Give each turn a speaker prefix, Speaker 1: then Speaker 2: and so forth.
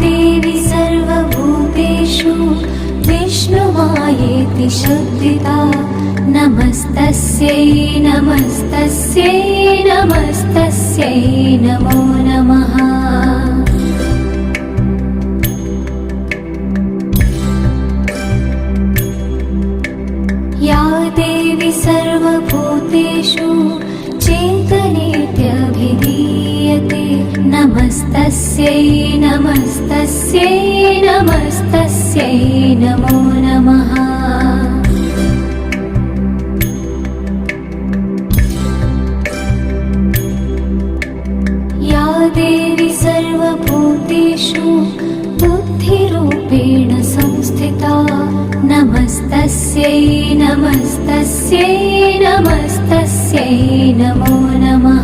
Speaker 1: देवी सर्वभूतेषु विष्णुमायेति शुद्धिता नमस्तस्यै नमस्तस्यै नमस्तस्यै नमो नमः। या देवी सर्वभूतेषु चेतनेत्यभिधीयते नमस्तस्यै नमस्तस्यै नमस्तस्यै नमो नमः। या देवी सर्वभूतेषु बुद्धिरूपेण संस्थिता नमस्तस्यै नमस्तस्यै नमस्तस्यै नमो नमः।